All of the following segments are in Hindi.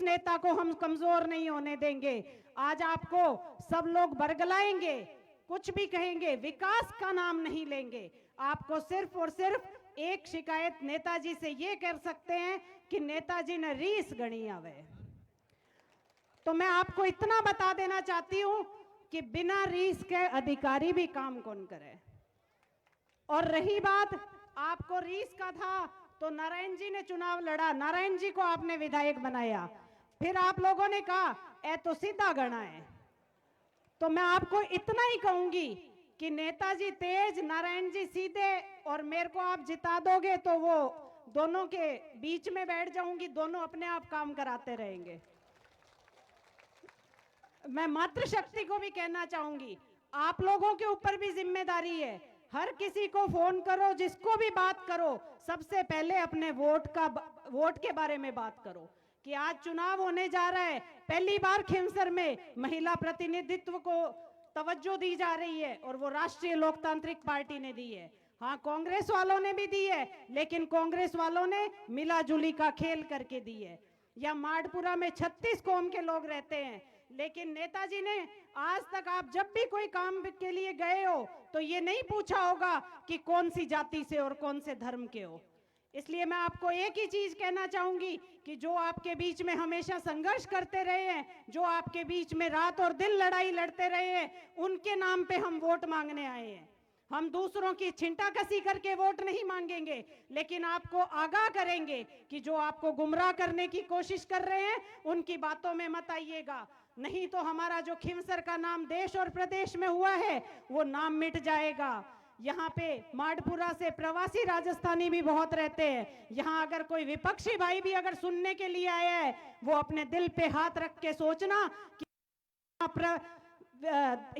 उस नेता को हम कमजोर नहीं होने देंगे। आज आपको सब लोग बरगलाएंगे, कुछ भी कहेंगे, विकास का नाम नहीं लेंगे। आपको सिर्फ और सिर्फ एक शिकायत नेताजी से ये कर सकते हैं कि नेताजी ने रीस गणी आवे। तो मैं आपको इतना बता देना चाहती हूं कि बिना रीस के अधिकारी भी काम कौन करे। और रही बात आपको रीस का था तो नारायण जी ने चुनाव लड़ा, नारायण जी को आपने विधायक बनाया, फिर आप लोगों ने कहा ए तो सीधा गणा है। तो मैं आपको इतना ही कहूंगी कि नेताजी तेज, नारायण जी सीधे, और मेरे को आप जिता दोगे तो वो दोनों के बीच में बैठ जाऊंगी, दोनों अपने आप काम कराते रहेंगे। मैं मातृशक्ति को भी कहना चाहूंगी, आप लोगों के ऊपर भी जिम्मेदारी है। हर किसी को फोन करो, जिसको भी बात करो, सबसे पहले अपने वोट के बारे में बात करो कि आज चुनाव होने जा रहा है। पहली बार खिंवसर में महिला प्रतिनिधित्व को तवज्जो दी जा रही है और वो राष्ट्रीय लोकतांत्रिक पार्टी ने दी है। हाँ, कांग्रेस वालों ने भी दी है, लेकिन कांग्रेस वालों ने मिला जुली का खेल करके दी है। या माडपुरा में 36 कौम के लोग रहते हैं, लेकिन नेताजी ने आज तक, आप जब भी कोई काम के लिए गए हो तो ये नहीं पूछा होगा कि कौन सी जाति से और कौन से धर्म के हो। इसलिए मैं आपको एक ही चीज कहना चाहूंगी कि जो आपके बीच में हमेशा संघर्ष करते रहे हैं, जो आपके बीच में रात और दिन लड़ाई लड़ते रहे हैं, उनके नाम पे हम वोट मांगने आए हैं। हम दूसरों की छिंटा कसी करके वोट नहीं मांगेंगे, लेकिन आपको आगाह करेंगे कि जो आपको गुमराह करने की कोशिश कर रहे हैं उनकी बातों में मत आइएगा, नहीं तो हमारा जो खिंवसर का नाम देश और प्रदेश में हुआ है वो नाम मिट जाएगा। यहाँ पे माडपुरा से प्रवासी राजस्थानी भी बहुत रहते हैं। यहाँ अगर कोई विपक्षी भाई भी अगर सुनने के लिए आया है, वो अपने दिल पे हाथ रख के सोचना कि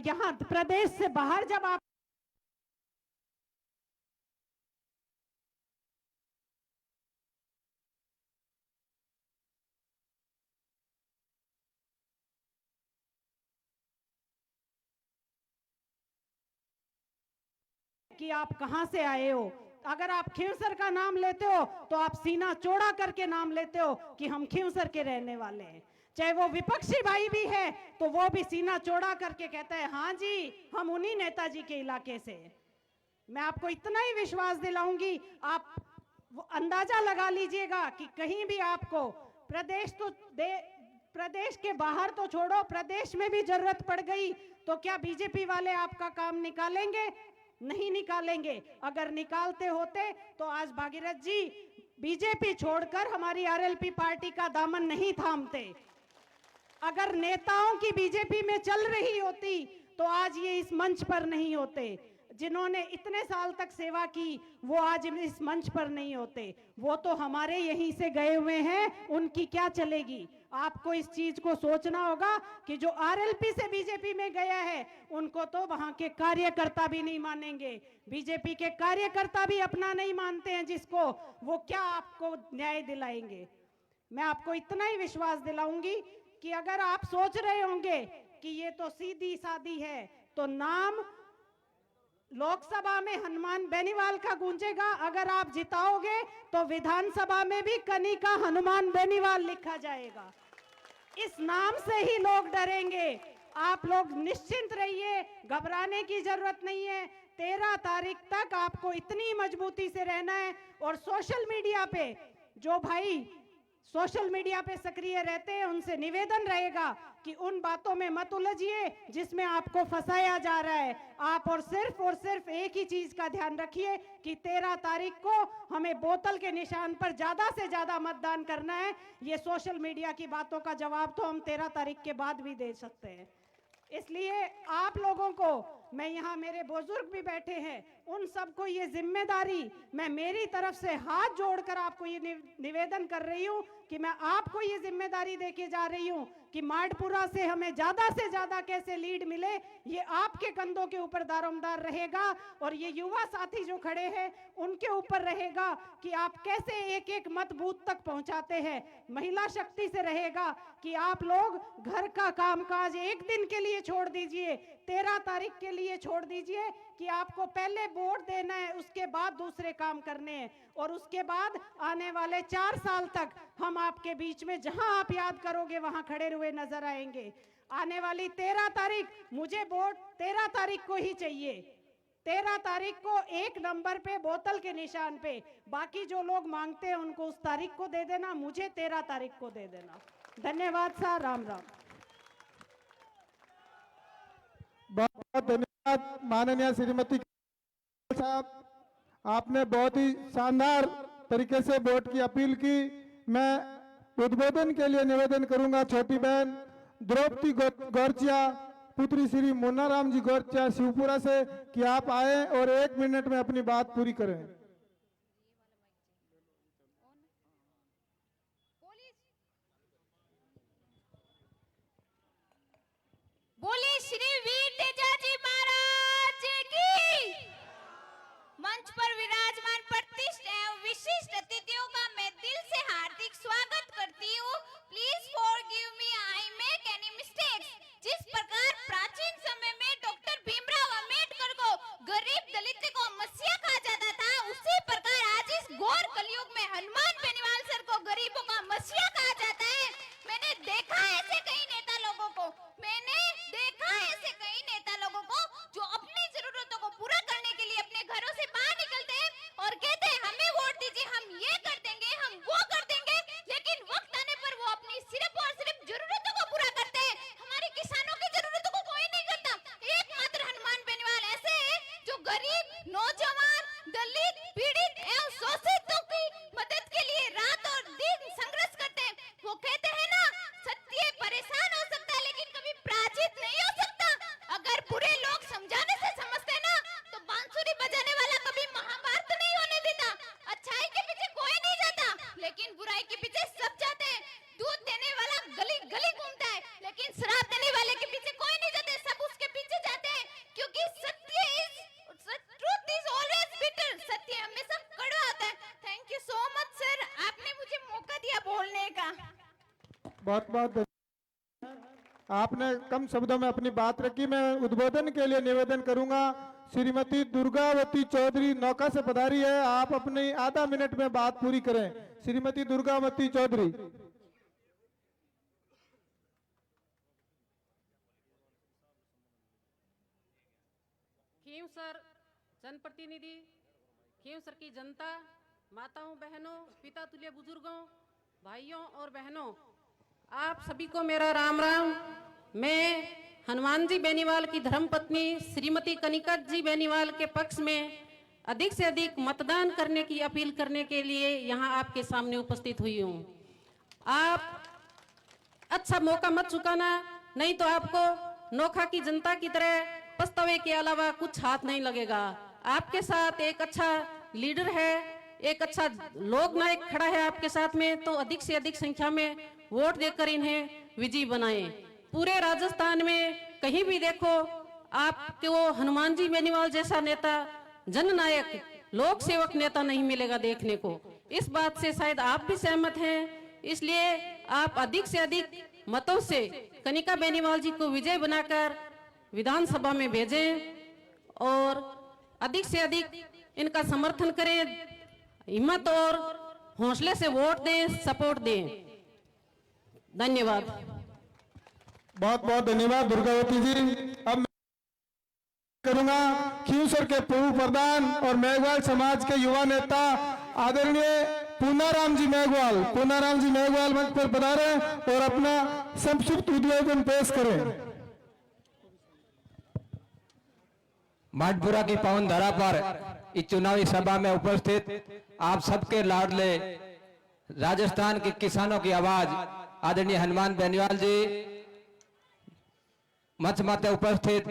यहाँ प्रदेश से बाहर जब आप कि आप कहां से आए हो। अगर आप खिंवसर का नाम लेते हो तो आप सीना चौड़ा करके नाम लेते हो कि हम खिंवसर के रहने वाले हैं। चाहे वो विपक्षी भाई भी है तो वो भी सीना चौड़ा करके कहता है हाँ जी, हम उन्हीं नेताजी के इलाके से। मैं आपको इतना ही विश्वास दिलाऊंगी, आप अंदाजा लगा लीजिएगा कि कहीं भी आपको प्रदेश के बाहर तो छोड़ो, प्रदेश में भी जरूरत पड़ गई तो क्या बीजेपी वाले आपका काम निकालेंगे? नहीं निकालेंगे। अगर निकालते होते तो आज भागीरथ जी बीजेपी छोड़कर हमारी आरएलपी पार्टी का दामन नहीं थामते। अगर नेताओं की बीजेपी में चल रही होती तो आज ये इस मंच पर नहीं होते। जिन्होंने इतने साल तक सेवा की वो आज इस मंच पर नहीं होते। वो तो हमारे यहीं से गए हुए हैं, उनकी क्या चलेगी। आपको इस चीज को सोचना होगा कि जो आरएलपी से बीजेपी में गया है उनको तो वहां के कार्यकर्ता भी नहीं मानेंगे। बीजेपी के कार्यकर्ता भी अपना नहीं मानते हैं जिसको, वो क्या आपको न्याय दिलाएंगे। मैं आपको इतना ही विश्वास दिलाऊंगी कि अगर आप सोच रहे होंगे कि ये तो सीधी सादी है, तो नाम लोकसभा में हनुमान बेनीवाल का गूंजेगा, अगर आप जिताओगे तो विधानसभा में भी कनिका हनुमान बेनीवाल लिखा जाएगा। इस नाम से ही लोग डरेंगे। आप लोग निश्चिंत रहिए, घबराने की जरूरत नहीं है। 13 तारीख तक आपको इतनी मजबूती से रहना है। और सोशल मीडिया पे जो भाई सोशल मीडिया पे सक्रिय रहते हैं उनसे निवेदन रहेगा कि उन बातों में मत उलझिए जिसमें आपको फंसाया जा रहा है। आप और सिर्फ एक ही चीज का ध्यान रखिए कि 13 तारीख को हमें बोतल के निशान पर ज्यादा से ज्यादा मतदान करना है। ये सोशल मीडिया की बातों का जवाब तो हम 13 तारीख के बाद भी दे सकते हैं। इसलिए आप लोगों को, मैं यहाँ मेरे बुजुर्ग भी बैठे हैं, उन सबको ये जिम्मेदारी मैं मेरी तरफ से हाथ जोड़कर आपको ये निवेदन कर रही हूँ कि मैं आपको ये जिम्मेदारी देके जा रही हूँ कि माडपुरा से हमें ज्यादा से ज्यादा कैसे लीड मिले, ये आपके कंधों के ऊपर दारोमदार रहेगा। और ये युवा साथी जो खड़े हैं उनके ऊपर रहेगा कि आप कैसे एक एक मत बूथ तक पहुंचाते हैं। महिला शक्ति से रहेगा कि आप लोग घर का कामकाज एक दिन के लिए छोड़ दीजिए, 13 तारीख के लिए छोड़ दीजिए कि आपको पहले वोट देना है, उसके बाद दूसरे काम करने हैं। और उसके बाद आने वाले 4 साल तक हम आपके बीच में जहां आप याद करोगे वहां खड़े हुए नजर आएंगे। आने वाली 13 तारीख, मुझे वोट 13 तारीख को ही चाहिए। 13 तारीख को 1 नंबर पे बोतल के निशान पे, बाकी जो लोग मांगते हैं उनको उस तारीख को दे देना, मुझे 13 तारीख को दे देना। धन्यवाद सर, राम राम। बहुत बहुत धन्यवाद माननीय श्रीमती साहब, आपने बहुत ही शानदार तरीके से वोट की अपील की। मैं उद्बोधन के लिए निवेदन करूंगा छोटी बहन द्रौपदी गौरचिया, पुत्री श्री मुन्नाराम जी गौरचिया शिवपुरा से, कि आप आए और 1 मिनट में अपनी बात पूरी करें। बोले श्री वीर तेजाजी महाराज की। मंच पर विराजमान प्रतिष्ठित एवं विशिष्ट अतिथियों का मैं दिल से हार्दिक स्वागत करती हूँ। Please forgive me, I make any mistakes. जिस प्रकार प्राचीन समय में डॉक्टर भीमराव अंबेडकर को गरीब दलित को मसीहा कहा जाता था, उसी प्रकार आज इस घोर कलयुग में हनुमान बेनीवाल सर को गरीबों का मसीहा कहा जाता है। मैंने देखा ऐसे कई नेता लोगों को, जो अपनी जरूरतों को पूरा करने के लिए अपने घरों से बाहर निकलते हैं और कहते हैं हमें वोट दीजिए, हम ये कर देंगे, हम वो कर देंगे, लेकिन वक्त आने पर वो अपनी सिर्फ और सिर्फ जरूरतों को पूरा करते हैं। हमारे किसानों की जरूरतों को कोई नहीं करता। एकमात्र हनुमान बेनीवाल ऐसे है जो गरीब, नौजवान, दलित, पीड़ित एवं शोषितों की मदद के लिए रात और दिन संघर्ष करते हैं। वो कहते हैं ना, सत्य परेशान हो सकता है लेकिन कभी पराजित नहीं हो सकता। अगर बुरे लोग समझाने से समझते ना तो बांसुरी बजाने वाला कभी महाभारत नहीं होने देता। अच्छाई के पीछे कोई नहीं जाता लेकिन बुराई के पीछे सब जाते हैं। दूध देने वाला गली गली घूमता है लेकिन शराब देने वाले के पीछे कोई नहीं जाते, सब उसके पीछे जाते हैं, क्योंकि ट्रूथ इज ऑलवेज बिटर। सत्य हमेशा कड़वा होता है। Thank you so much sir, आपने मुझे मौका दिया बोलने का। बहुत बहुत आपने कम शब्दों में अपनी बात रखी। मैं उद्बोधन के लिए निवेदन करूंगा श्रीमती दुर्गावती चौधरी नौका से पधारी है, आप अपनी आधा मिनट में बात पूरी करें। श्रीमती दुर्गावती चौधरी। खींवसर जनप्रतिनिधि, खींवसर की जनता, माताओं बहनों, पिता तुल्य बुजुर्गों, भाइयों और बहनों, आप सभी को मेरा राम राम। मैं हनुमान जी बेनीवाल की धर्मपत्नी श्रीमती कनिका जी बेनीवाल के पक्ष में अधिक से अधिक मतदान करने की अपील करने के लिए यहाँ आपके सामने उपस्थित हुई हूँ। आप अच्छा मौका मत चुकाना, नहीं तो आपको नोखा की जनता की तरह पछतावे के अलावा कुछ हाथ नहीं लगेगा। आपके साथ एक अच्छा लीडर है, एक अच्छा लोक नायक खड़ा है आपके साथ में, तो अधिक से अधिक संख्या में वोट देकर इन्हें विजयी बनाएं। पूरे राजस्थान में कहीं भी देखो आपको हनुमान जी बेनीवाल जैसा नेता, जननायक, लोक सेवक नेता नहीं मिलेगा देखने को। इस बात से शायद आप भी सहमत हैं, इसलिए आप अधिक से अधिक मतों से कनिका बेनीवाल जी को विजय बनाकर विधानसभा में भेजें और अधिक से अधिक इनका समर्थन करें, हिम्मत और हौसले से वोट दें, सपोर्ट दें। धन्यवाद। बहुत बहुत धन्यवाद दुर्गावती जी। अब मैं करूंगा खींवसर के पूर्व प्रधान और मेघवाल समाज के युवा नेता आदरणीय पूनाराम जी मेघवाल। पूनाराम जी मेघवाल मंच पर पधारे और अपना संक्षिप्त उद्बोधन पेश करें। माटपुरा की पावन धरा पर इस चुनावी सभा में उपस्थित आप सबके लाडले राजस्थान के किसानों की आवाज आदरणीय हनुमान बेनीवाल जी, मंच माते उपस्थित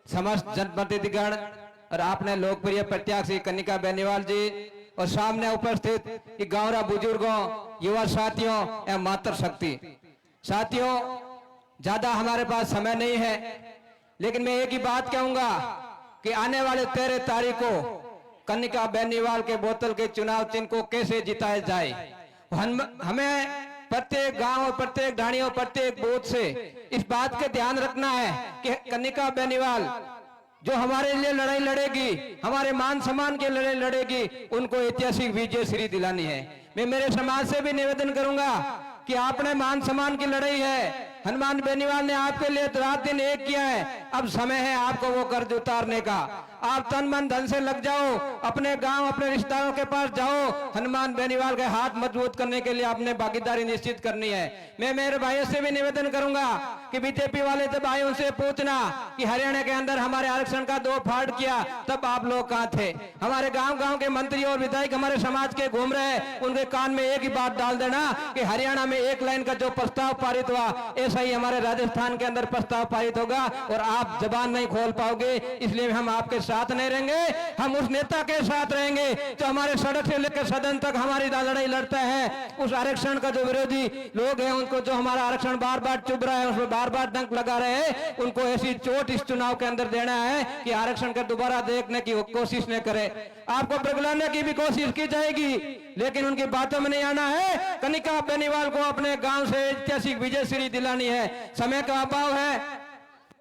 समस्त जनप्रतिनिधिगण और आपने लोकप्रिय प्रत्याशी कनिका बेनीवाल जी और सामने उपस्थित गांवरा बुजुर्गों, युवा साथियों एवं मातृ शक्ति साथियों, ज्यादा हमारे पास समय नहीं है, लेकिन मैं एक ही बात कहूंगा कि आने वाले 13 तारीख को कनिका बेनीवाल के बोतल के चुनाव चिन्ह को कैसे जिताया जाए। हमें प्रत्येक गांव और प्रत्येक ढाणी और प्रत्येक बूथ से इस बात का ध्यान रखना है कि कनिका बेनीवाल जो हमारे लिए लड़ाई लड़ेगी, हमारे मान सम्मान के लड़ाई लड़ेगी, उनको ऐतिहासिक विजय श्री दिलानी है। मैं मेरे समाज से भी निवेदन करूंगा कि आपने मान सम्मान की लड़ाई है, हनुमान बेनीवाल ने आपके लिए रात दिन एक किया है, अब समय है आपको वो कर्ज उतारने का। आप तन मन धन से लग जाओ, अपने गांव अपने रिश्तेदारों के पास जाओ, हनुमान बेनीवाल के हाथ मजबूत करने के लिए आपने भागीदारी निश्चित करनी है। मैं मेरे भाइयों से भी निवेदन करूंगा कि बीजेपी वाले जब आए उनसे पूछना कि हरियाणा के अंदर हमारे आरक्षण का 2 फाड़ किया, तब आप लोग कहाँ थे। हमारे गांव गांव के मंत्री और विधायक हमारे समाज के घूम रहे हैं, उनके कान में एक ही बात डाल देना कि हरियाणा में 1 लाइन का जो प्रस्ताव पारित हुआ, ऐसा ही हमारे राजस्थान के अंदर प्रस्ताव पारित होगा और आप जबान नहीं खोल पाओगे। इसलिए हम आपके साथ नहीं रहेंगे, हम उस नेता के साथ रहेंगे जो हमारे सड़क से लेकर सदन तक हमारी लड़ाई लड़ता है। उस आरक्षण का जो विरोधी लोग हैं, उनको जो हमारा आरक्षण बार बार चुभ रहा है, उसमें बार बार डंक लगा रहे हैं, उनको ऐसी चोट इस चुनाव के अंदर देना है कि आरक्षण का दोबारा देखने की कोशिश न करे। आपको बगलाने की भी कोशिश की जाएगी, लेकिन उनकी बातों में नहीं आना है। कनिका बेनीवाल को अपने गांव से ऐतिहासिक विजय श्री दिलानी है। समय का अभाव है,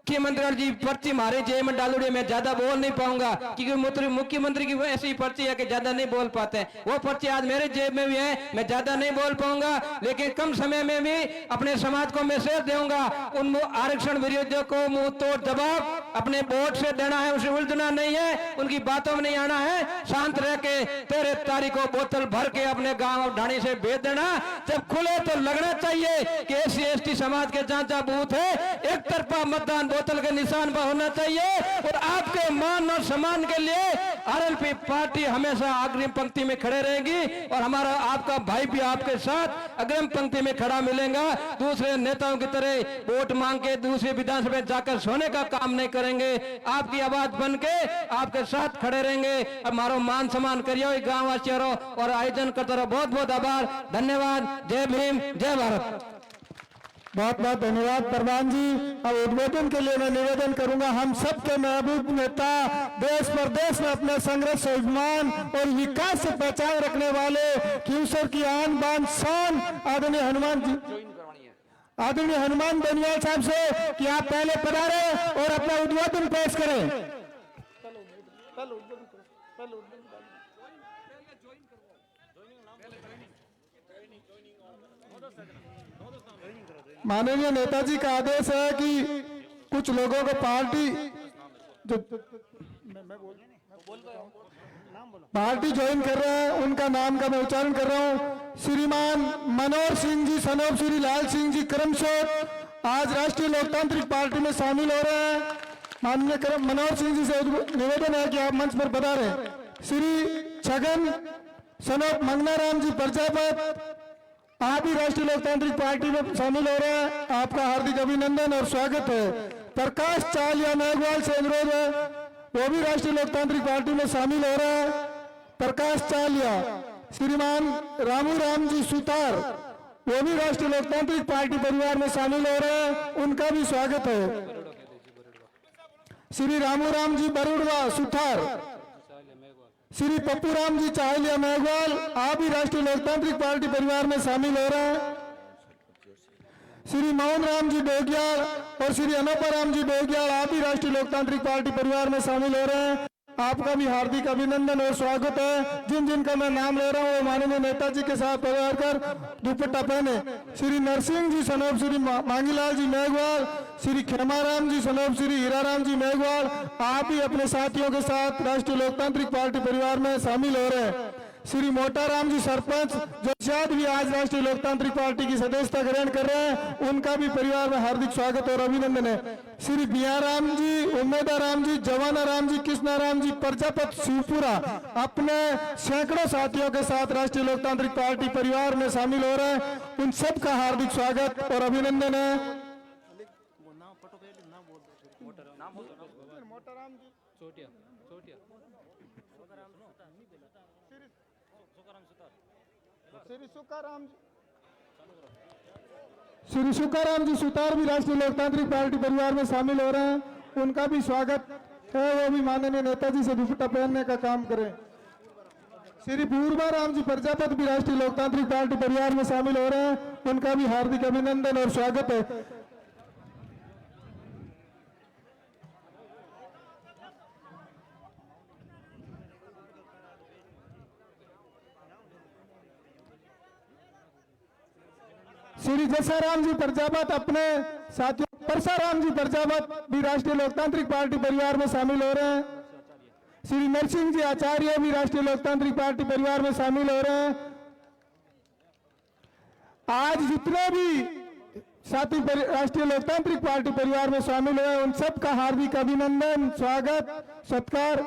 मुख्यमंत्री जी पर्ची मारे जय में डालूड़ी, मैं ज्यादा बोल नहीं पाऊंगा क्योंकि मुख्यमंत्री की ऐसी पर्ची है कि ज्यादा नहीं बोल पाते। वो पर्ची आज मेरे जेब में भी है, मैं ज्यादा नहीं बोल पाऊंगा, लेकिन कम समय में भी अपने समाज को मैसेज दूंगा। उन आरक्षण विरोधियों को मुंह तोड़ जवाब अपने वोट से देना है, उसे उलझना नहीं है, उनकी बातों में नहीं आना है। शांत रह के 13 तारीख को बोतल भर के अपने गाँव और ढाणी से भेज देना। जब खुले तो लगना चाहिए कि SC/ST समाज के जहाँ जहाँ बूथ है, एक तरफा मतदान बोतल के निशान पर होना चाहिए। और आपके मान और सम्मान के लिए RLP पार्टी हमेशा अग्रिम पंक्ति में खड़े रहेगी और हमारा आपका भाई भी आपके साथ अग्रिम पंक्ति में खड़ा मिलेगा। दूसरे नेताओं की तरह वोट मांग के दूसरे विधानसभा जाकर सोने का काम नहीं करेंगे, आपकी आवाज बन के आपके साथ खड़े रहेंगे। हमारो मान सम्मान करियो गाँव वासियों और आयोजन करते रहो। बहुत बहुत आभार, धन्यवाद। जय भीम, जय भारत। बहुत बहुत धन्यवाद प्रधान जी। अब उद्बोधन के लिए मैं निवेदन करूंगा, हम सबके महबूब नेता, देश प्रदेश में अपने संघर्ष स्वाभिमान और विकास से पहचान रखने वाले क्यूसर की आन बान शान आदरणीय हनुमान बेनीवाल साहब से कि आप पहले पधारे और अपना उद्बोधन पेश करें। माननीय नेताजी का आदेश है कि कुछ लोगों को पार्टी ज्वाइन कर रहे हैं, उनका नाम का मैं उच्चारण कर रहा हूं। श्रीमान मनोहर सिंह जी सनोब श्री लाल सिंह जी करमसोत आज राष्ट्रीय लोकतांत्रिक पार्टी में शामिल हो रहे हैं। माननीय मनोहर सिंह जी से निवेदन है कि आप मंच पर पधारें। श्री छगन सनोब मंगनाराम जी प्रजापत आप भी राष्ट्रीय लोकतांत्रिक पार्टी में शामिल हो रहे हैं, आपका हार्दिक अभिनंदन और स्वागत है। प्रकाश चालिया मेघवाल से अनुरोध है, वो भी राष्ट्रीय लोकतांत्रिक पार्टी में शामिल हो रहे हैं। प्रकाश चालिया। श्रीमान रामू राम जी सुतार वो भी राष्ट्रीय लोकतांत्रिक पार्टी परिवार में शामिल हो रहे हैं, उनका भी स्वागत है। श्री रामू राम जी बरुड़वा सुथार, श्री पप्पू राम जी चाहलिया मेघवाल आप भी राष्ट्रीय लोकतांत्रिक पार्टी परिवार में शामिल हो रहे हैं। श्री मोहन राम जी डोगियाल और श्री अनोपा राम जी डोगियाल आप भी राष्ट्रीय लोकतांत्रिक पार्टी परिवार में शामिल हो रहे हैं, आपका भी हार्दिक अभिनंदन और स्वागत है। जिन जिनका मैं नाम ले रहा हूँ वो माननीय नेताजी के साथ परिवार कर दुपट्टा पहने। श्री नरसिंह जी सनोब श्री मांगीलाल जी मेघवाल, श्री खेमाराम जी सनोब श्री हीराराम जी मेघवाल आप भी अपने साथियों के साथ राष्ट्रीय लोकतांत्रिक पार्टी परिवार में शामिल हो रहे हैं। श्री मोटाराम जी सरपंच जो शायद भी आज राष्ट्रीय लोकतांत्रिक पार्टी की सदस्यता ग्रहण कर रहे हैं, उनका भी परिवार में हार्दिक स्वागत और अभिनंदन है। श्री बियाराम जी, उम्मेदाराम जी, जवानाराम जी, कृष्णाराम जी प्रजापत शिवपुरा अपने सैकड़ों साथियों के साथ राष्ट्रीय लोकतांत्रिक पार्टी परिवार में शामिल हो रहे हैं, उन सबका हार्दिक स्वागत और अभिनंदन है। श्री सुकाराम जी सुतार भी राष्ट्रीय लोकतांत्रिक पार्टी परिवार में शामिल हो रहे हैं, उनका भी स्वागत है। वो भी माननीय नेताजी से दुपट्टा पहनने का काम करें। श्री पूर्वाराम जी प्रजापति भी राष्ट्रीय लोकतांत्रिक पार्टी परिवार में शामिल हो रहे हैं, उनका भी हार्दिक अभिनंदन और स्वागत है। श्री जसाराम जी प्रजापत अपने साथियों परसाराम जी प्रजापत भी राष्ट्रीय लोकतांत्रिक पार्टी परिवार में शामिल हो रहे हैं। श्री नरसिंह जी आचार्य भी राष्ट्रीय लोकतांत्रिक पार्टी परिवार में शामिल हो रहे हैं। आज जितने भी साथी राष्ट्रीय लोकतांत्रिक पार्टी परिवार में शामिल हुए उन सब का हार्दिक अभिनंदन, स्वागत, सत्कार।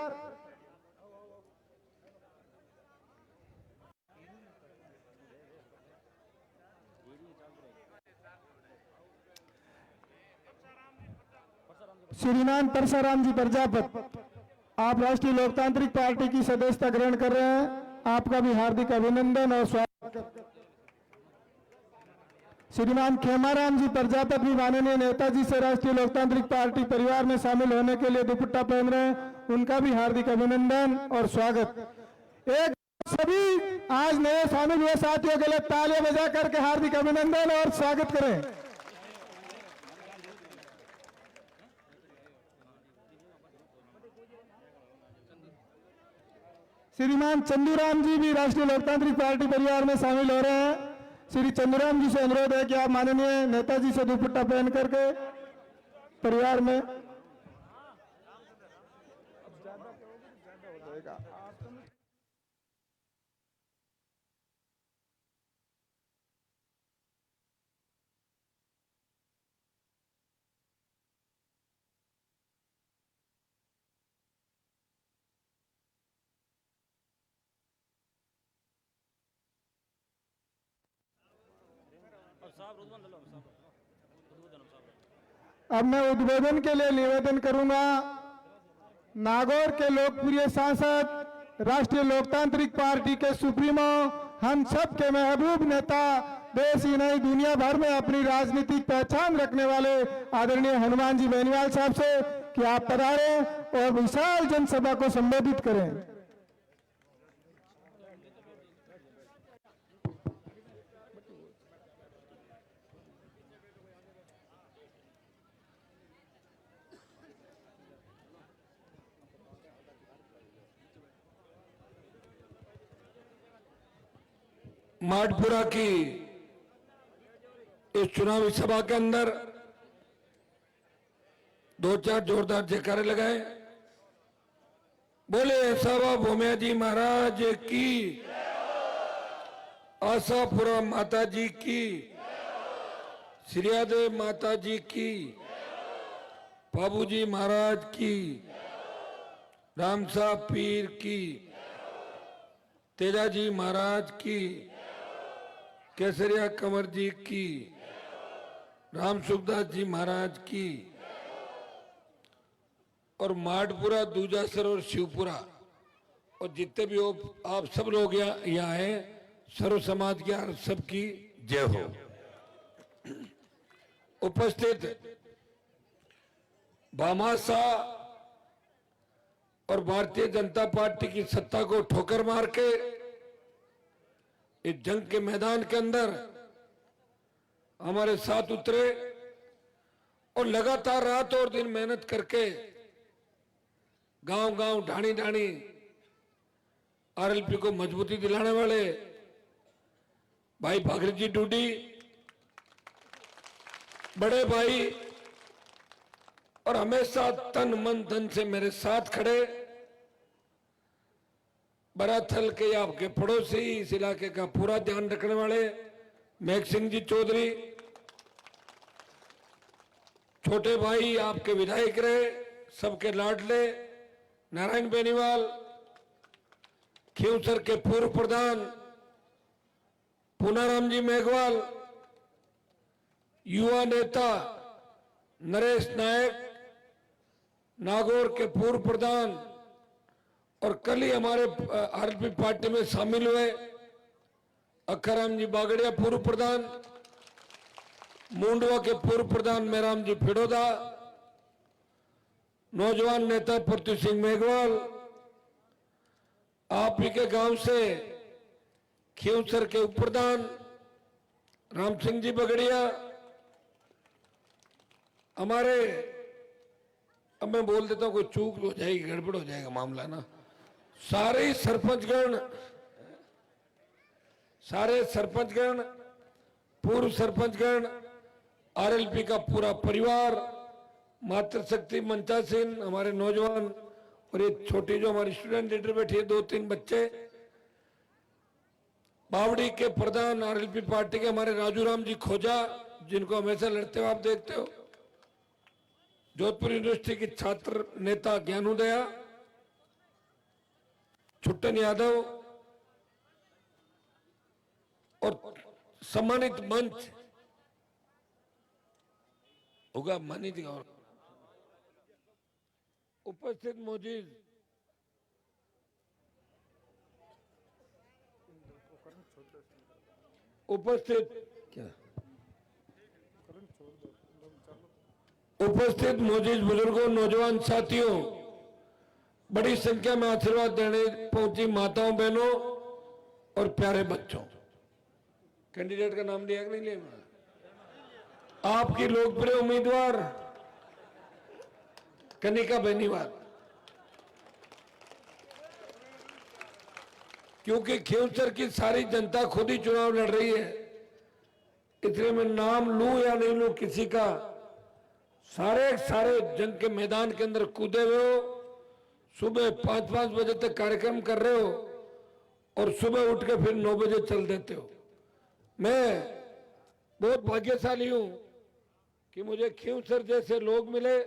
श्रीमान परसाराम जी प्रजापत, आप राष्ट्रीय लोकतांत्रिक पार्टी की सदस्यता ग्रहण कर रहे हैं, आपका भी हार्दिक अभिनंदन और स्वागत। श्रीमान खेमाराम जी प्रजापत भी माननीय नेताजी से राष्ट्रीय लोकतांत्रिक पार्टी परिवार में शामिल होने के लिए दुपट्टा पहन रहे हैं, उनका भी हार्दिक अभिनंदन और स्वागत। एक सभी आज नए शामिल हुए साथियों के लिए तालियां बजा करके हार्दिक अभिनंदन और स्वागत करें। श्रीमान चंदूराम जी भी राष्ट्रीय लोकतांत्रिक पार्टी परिवार में शामिल हो रहे हैं। श्री चंदूराम जी से अनुरोध है कि आप माननीय नेताजी से दुपट्टा पहन करके परिवार में अब मैं उद्बोधन के लिए निवेदन करूंगा नागौर के लोकप्रिय सांसद, राष्ट्रीय लोकतांत्रिक पार्टी के सुप्रीमो, हम सब के महबूब नेता, देश ही नहीं दुनिया भर में अपनी राजनीतिक पहचान रखने वाले आदरणीय हनुमान जी बेनीवाल साहब से कि आप पधारें और विशाल जनसभा को संबोधित करें। माठपुरा की इस चुनावी सभा के अंदर दो चार जोरदार जयकारे लगाए। बोले सावा भूमिया जी महाराज की, आशापुरा माता जी की, श्रीयादेव माता जी की, बाबूजी महाराज की, रामसा पीर की, तेजाजी महाराज की, केसरिया कंवर जी की, राम सुखदास जी महाराज की, और माठपुरा, दूजासर और शिवपुरा और जितने भी हो आप सब लोग यहाँ हैं, सर्व समाज के सबकी जय हो। उपस्थित भामाशाह और भारतीय जनता पार्टी की सत्ता को ठोकर मार के इस जंग के मैदान के अंदर हमारे साथ उतरे और लगातार रात और दिन मेहनत करके गांव गांव ढाणी ढाणी आरएलपी को मजबूती दिलाने वाले भाई भागीरथ जी डूडी, बड़े भाई, और हमेशा तन मन धन से मेरे साथ खड़े बराथल के आपके पड़ोसी, इस इलाके का पूरा ध्यान रखने वाले मेघ सिंह जी चौधरी, छोटे भाई आपके विधायक रहे, सबके लाडले नारायण बेनीवाल, खींवसर के पूर्व प्रधान पूनाराम जी मेघवाल, युवा नेता नरेश नायक, नागौर के पूर्व प्रधान और कल ही हमारे आरएलपी पार्टी में शामिल हुए अक्खाराम जी बागड़िया पूर्व प्रधान, मुंडवा के पूर्व प्रधान मेहराम जी फिडोदा, नौजवान नेता पृथ्वी सिंह मेघवाल, आप ही के गांव से खींवसर के उप प्रधान राम सिंह जी बगड़िया, हमारे, अब मैं बोल देता हूं कोई चूक हो जाएगी, गड़बड़ हो जाएगा मामला ना, सारे सरपंचगण, पूर्व सरपंचगण, आरएलपी का पूरा परिवार, मातृशक्ति मंचासीन, हमारे नौजवान, और ये छोटी जो हमारी स्टूडेंट लीडर बैठी है 2-3 बच्चे, बावड़ी के प्रधान आरएलपी पार्टी के हमारे राजू राम जी खोजा, जिनको हमेशा लड़ते हुए आप देखते हो, जोधपुर यूनिवर्सिटी की छात्र नेता ज्ञानोदया, छुट्टन यादव, और सम्मानित मंच होगा मानित और उपस्थित मौजूद मौजूद बुजुर्गों, नौजवान साथियों, बड़ी संख्या में आशीर्वाद देने पहुंची माताओं, बहनों और प्यारे बच्चों। कैंडिडेट का नाम लिया कि नहीं लिया? आपकी लोकप्रिय उम्मीदवार कनिका बेनीवाल, क्योंकि खींवसर की सारी जनता खुद ही चुनाव लड़ रही है, इसलिए मैं नाम लूं या नहीं लूं किसी का, सारे जंग के मैदान के अंदर कूदे हुए हो, सुबह 5-5 बजे तक कार्यक्रम कर रहे हो और सुबह उठ के फिर 9 बजे चल देते हो। मैं बहुत भाग्यशाली हूं कि मुझे खींवसर जैसे लोग मिले,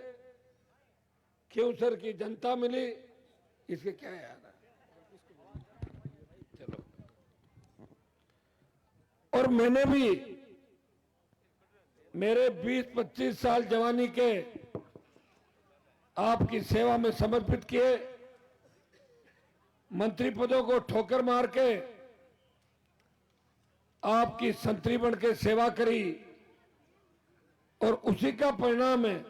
खींवसर की जनता मिली, इसके क्या याद है। चलो, और मैंने भी मेरे 20-25 साल जवानी के आपकी सेवा में समर्पित किए, मंत्री पदों को ठोकर मार के आपकी संतरी बन के सेवा करी, और उसी का परिणाम है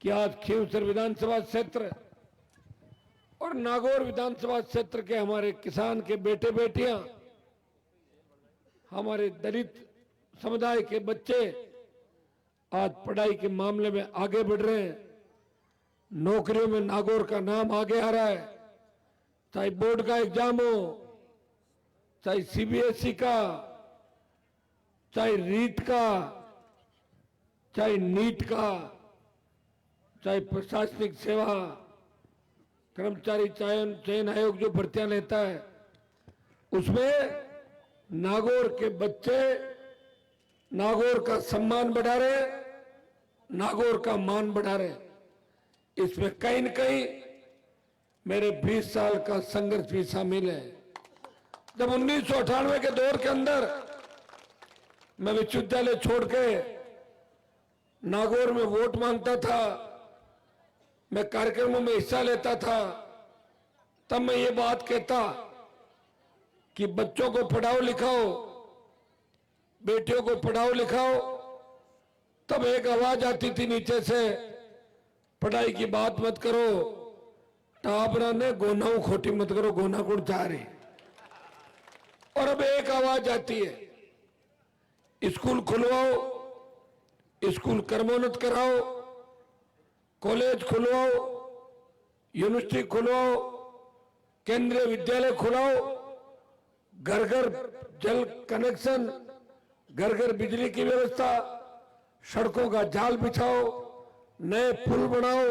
कि आज खींवसर विधानसभा क्षेत्र और नागौर विधानसभा क्षेत्र के हमारे किसान के बेटे बेटियां, हमारे दलित समुदाय के बच्चे आज पढ़ाई के मामले में आगे बढ़ रहे हैं, नौकरियों में नागौर का नाम आगे आ रहा है, चाहे बोर्ड का एग्जाम हो, चाहे सीबीएसई का, चाहे रीट का, चाहे नीट का, चाहे प्रशासनिक सेवा, कर्मचारी चयन आयोग जो भर्तियां लेता है, उसमें नागौर के बच्चे नागौर का सम्मान बढ़ा रहे, नागौर का मान बढ़ा रहे। इसमें कहीं न कहीं मेरे 20 साल का संघर्ष भी शामिल है। जब 1998 के दौर के अंदर मैं विश्वविद्यालय छोड़ के नागौर में वोट मांगता था, मैं कार्यक्रमों में हिस्सा लेता था, तब मैं ये बात कहता कि बच्चों को पढ़ाओ लिखाओ, बेटियों को पढ़ाओ लिखाओ। तब एक आवाज आती थी नीचे से, पढ़ाई की बात मत करो, टाबरा ने गोनाऊ खोटी मत करो, गोना कुड़ जा रही। और अब एक आवाज आती है, स्कूल खुलवाओ, स्कूल कर्मोन्नत कराओ, कॉलेज खुलवाओ, यूनिवर्सिटी खुलवाओ, केंद्रीय विद्यालय खुलाओ, घर घर जल कनेक्शन, घर घर बिजली की व्यवस्था, सड़कों का जाल बिछाओ, नए पुल बनाओ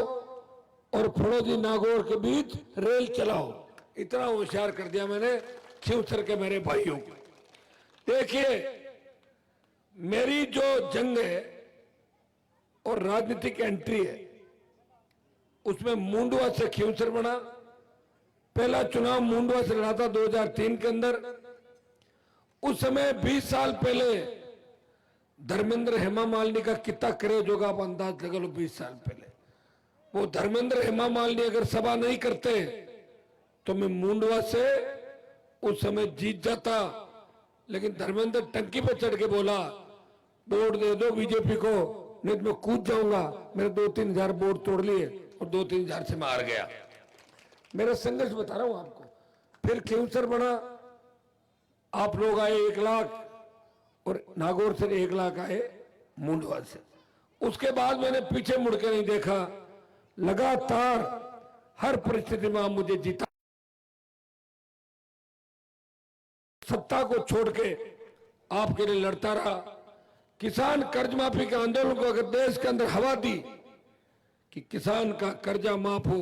और फड़ौदी नागौर के बीच रेल चलाओ। इतना होशियार कर दिया मैंने खींवसर के मेरे भाइयों को। देखिए, मेरी जो जंग है और राजनीतिक एंट्री है, उसमें मुंडवा से खींवसर बना। पहला चुनाव मुंडवा से लड़ा था 2003 के अंदर। उस समय 20 साल पहले धर्मेंद्र हेमा मालिनी का कितना क्रेज होगा, आप अंदाज लगा लो। 20 साल पहले वो धर्मेंद्र हेमा मालिनी अगर सभा नहीं करते तो मैं मुंडवा से उस समय जीत जाता, लेकिन धर्मेंद्र टंकी पर चढ़ के बोला वोट दे दो बीजेपी को, नहीं तो मैं कूद जाऊंगा। मेरे 2-3 हजार वोट तोड़ लिए और 2-3 हजार से मैं हार गया। मेरा संघर्ष बता रहा हूं आपको। फिर खींवसर बना, आप लोग आए 1 लाख और नागौर से 1 लाख आए मुंडवा से। उसके बाद मैंने पीछे मुड़ के नहीं देखा, लगातार हर परिस्थिति में आप मुझे जीता, सत्ता को छोड़ के आपके लिए लड़ता रहा। किसान कर्ज माफी के आंदोलन को अगर देश के अंदर हवा दी कि किसान का कर्जा माफ हो,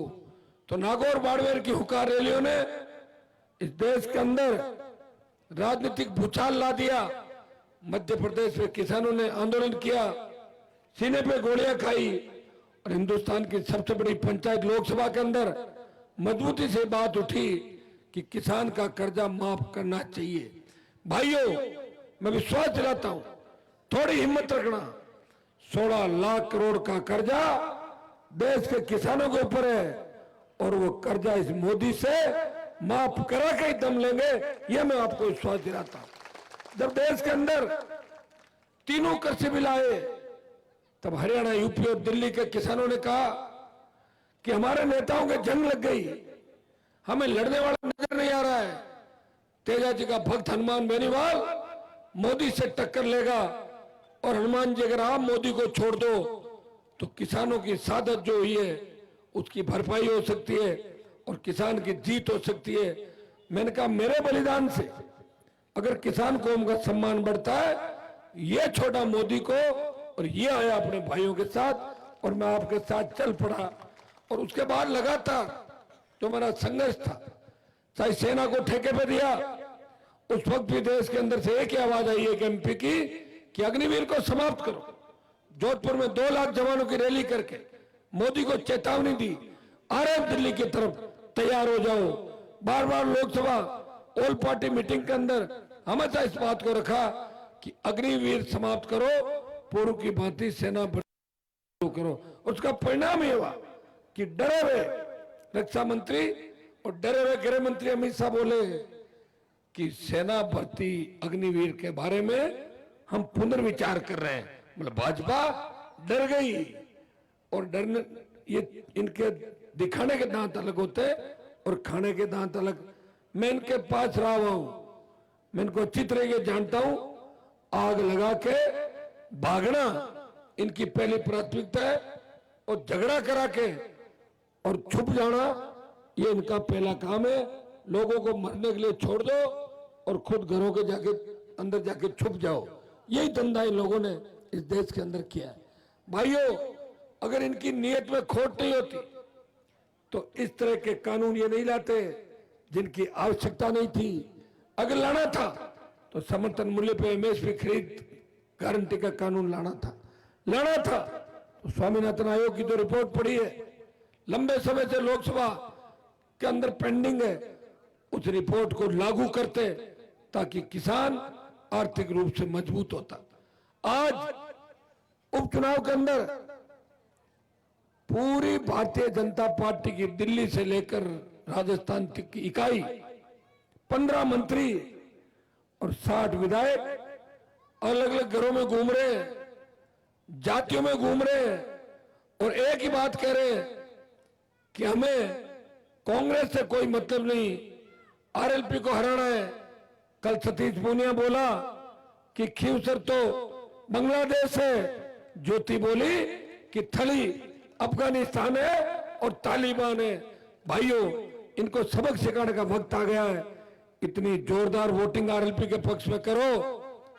तो नागौर बाड़मेर की हुकार रैलियों ने इस देश के अंदर राजनीतिक भूचाल ला दिया। मध्य प्रदेश में किसानों ने आंदोलन किया, सीने पे गोलियां खाई, और हिंदुस्तान की सबसे बड़ी पंचायत लोकसभा के अंदर मजबूती से बात उठी कि किसान का कर्जा माफ करना चाहिए। भाइयों, मैं विश्वास दिलाता हूं, थोड़ी हिम्मत रखना। 16 लाख करोड़ का कर्जा देश के किसानों के ऊपर है, और वो कर्जा इस मोदी से माफ करा के ही दम लेंगे, यह मैं आपको विश्वास दिलाता हूं। जब देश के अंदर तीनों कृषि बिल आए, तब हरियाणा, यूपी और दिल्ली के किसानों ने कहा कि हमारे नेताओं के जंग लग गई, हमें लड़ने वाला नजर नहीं आ रहा है। तेजा जी का भक्त हनुमान बेनीवाल मोदी से टक्कर लेगा, और हनुमान जी अगर आप मोदी को छोड़ दो तो किसानों की सादत जो हुई है उसकी भरपाई हो सकती है और किसान की जीत हो सकती है। मैंने कहा मेरे बलिदान से अगर किसान कौम का सम्मान बढ़ता है, ये छोड़ा मोदी को और ये आया अपने भाइयों के साथ, और मैं आपके साथ चल पड़ा। और उसके बाद लगातार जो मेरा संघर्ष था, चाहे सेना को ठेके पे दिया, उस वक्त भी देश के अंदर से एक ही आवाज आई एक एमपी की कि अग्निवीर को समाप्त करो। जोधपुर में 2 लाख जवानों की रैली करके मोदी को चेतावनी दी, आ रहे दिल्ली की तरफ, तैयार हो जाओ। बार बार लोकसभा ऑल पार्टी मीटिंग के अंदर हमेशा इस बात को रखा कि अग्निवीर समाप्त करो, पूर्व की भांति सेना भर्ती करो। उसका परिणाम ये हुआ कि डरे हुए रक्षा मंत्री और डरे हुए गृह मंत्री अमित शाह बोले कि सेना भर्ती अग्निवीर के बारे में हम पुनर्विचार कर रहे हैं। मतलब भाजपा डर गई, और डरने, ये इनके दिखाने के दांत अलग होते और खाने के दांत अलग। मैं इनके पास रहा हुआ हूं, मैं इनको अच्छी तरह से जानता हूं। आग लगा के भागना इनकी पहली प्राथमिकता है, और झगड़ा करा के और छुप जाना ये इनका पहला काम है। लोगों को मरने के लिए छोड़ दो और खुद घरों के जाके अंदर जाके छुप जाओ, यही धंधा इन लोगों ने इस देश के अंदर किया है। भाइयों, अगर इनकी नीयत में खोट नहीं होती तो इस तरह के कानून ये नहीं लाते जिनकी आवश्यकता नहीं थी। अगर लाना था तो समर्थन मूल्य पे एमएसपी खरीद गारंटी का कानून लाना था तो स्वामीनाथन आयोग की जो रिपोर्ट पड़ी है, लंबे समय से लोकसभा के अंदर पेंडिंग है, उस रिपोर्ट को लागू करते ताकि किसान आर्थिक रूप से मजबूत होता। आज उपचुनाव के अंदर पूरी भारतीय जनता पार्टी की दिल्ली से लेकर राजस्थान तक की इकाई, 15 मंत्री और 60 विधायक अलग अलग घरों में घूम रहे हैं, जातियों में घूम रहे हैं, और एक ही बात कह रहे हैं कि हमें कांग्रेस से कोई मतलब नहीं, आरएलपी को हराना है। कल सतीश पूनिया बोला कि खींवसर तो बांग्लादेश है, ज्योति बोली कि थली अफगानिस्तान है और तालिबान है। भाइयों, इनको सबक सिखाने का वक्त आ गया है। इतनी जोरदार वोटिंग आरएलपी के पक्ष में करो